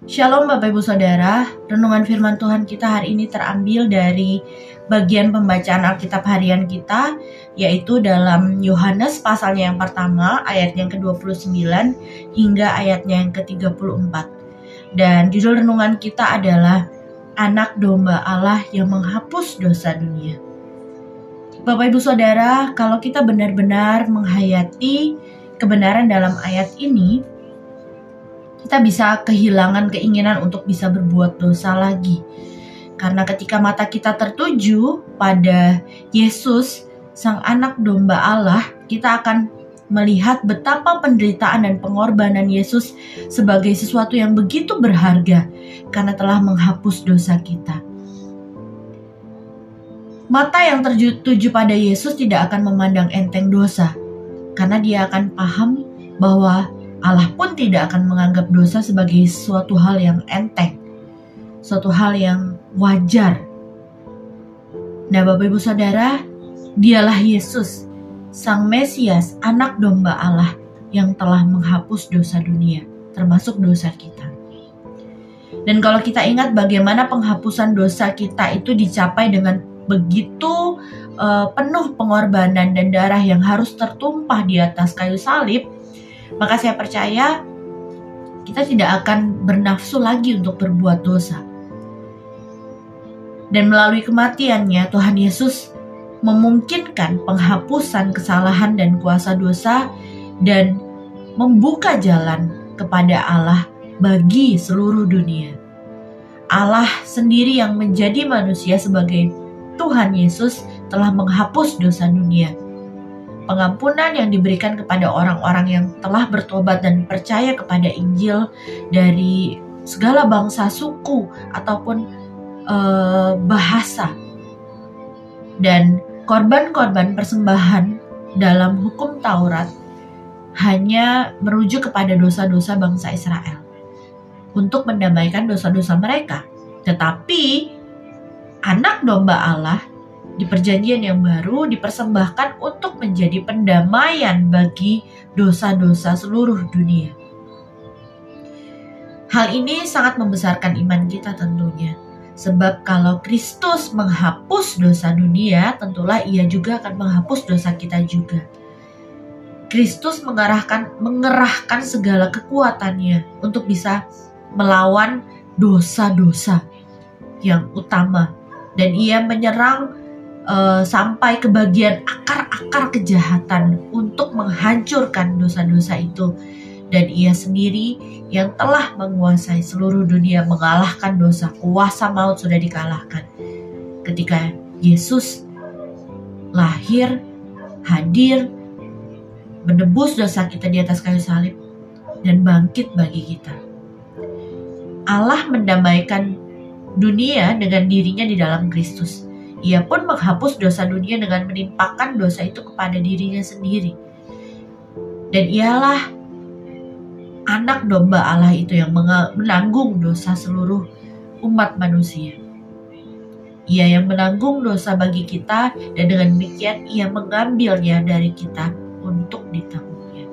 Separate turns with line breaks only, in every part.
Shalom Bapak Ibu Saudara, renungan firman Tuhan kita hari ini terambil dari bagian pembacaan Alkitab harian kita, yaitu dalam Yohanes pasalnya yang pertama, ayat yang ke-29 hingga ayatnya yang ke-34. Dan judul renungan kita adalah Anak Domba Allah yang menghapus dosa dunia. Bapak Ibu Saudara, kalau kita benar-benar menghayati kebenaran dalam ayat ini, kita bisa kehilangan keinginan untuk bisa berbuat dosa lagi. Karena ketika mata kita tertuju pada Yesus, Sang Anak Domba Allah, kita akan melihat betapa penderitaan dan pengorbanan Yesus sebagai sesuatu yang begitu berharga karena telah menghapus dosa kita. Mata yang tertuju pada Yesus tidak akan memandang enteng dosa, karena dia akan paham bahwa Allah pun tidak akan menganggap dosa sebagai suatu hal yang enteng, suatu hal yang wajar. Nah, Bapak Ibu Saudara, dialah Yesus, Sang Mesias, Anak Domba Allah yang telah menghapus dosa dunia, termasuk dosa kita. Dan kalau kita ingat bagaimana penghapusan dosa kita itu dicapai dengan begitu penuh pengorbanan dan darah yang harus tertumpah di atas kayu salib, maka saya percaya kita tidak akan bernafsu lagi untuk berbuat dosa. Dan melalui kematiannya, Tuhan Yesus memungkinkan penghapusan kesalahan dan kuasa dosa dan membuka jalan kepada Allah bagi seluruh dunia. Allah sendiri yang menjadi manusia sebagai Tuhan Yesus telah menghapus dosa dunia. Pengampunan yang diberikan kepada orang-orang yang telah bertobat dan percaya kepada Injil dari segala bangsa, suku, ataupun bahasa. Dan korban-korban persembahan dalam hukum Taurat hanya merujuk kepada dosa-dosa bangsa Israel untuk mendamaikan dosa-dosa mereka. Tetapi Anak Domba Allah di perjanjian yang baru dipersembahkan untuk menjadi pendamaian bagi dosa-dosa seluruh dunia. Hal ini sangat membesarkan iman kita tentunya. Sebab kalau Kristus menghapus dosa dunia, tentulah Ia juga akan menghapus dosa kita juga. Kristus mengerahkan segala kekuatannya untuk bisa melawan dosa-dosa yang utama. Dan Ia menyerang sampai ke bagian akar-akar kejahatan untuk menghancurkan dosa-dosa itu. Dan Ia sendiri yang telah menguasai seluruh dunia, mengalahkan dosa, kuasa maut sudah dikalahkan. Ketika Yesus lahir, hadir, menebus dosa kita di atas kayu salib, dan bangkit bagi kita. Allah mendamaikan dunia dengan dirinya di dalam Kristus. Ia pun menghapus dosa dunia dengan menimpakan dosa itu kepada dirinya sendiri. Dan Ialah Anak Domba Allah itu yang menanggung dosa seluruh umat manusia. Ia yang menanggung dosa bagi kita, dan dengan demikian Ia mengambilnya dari kita untuk ditanggungnya.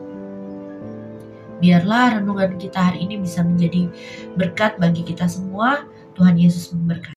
Biarlah renungan kita hari ini bisa menjadi berkat bagi kita semua. Tuhan Yesus memberkati.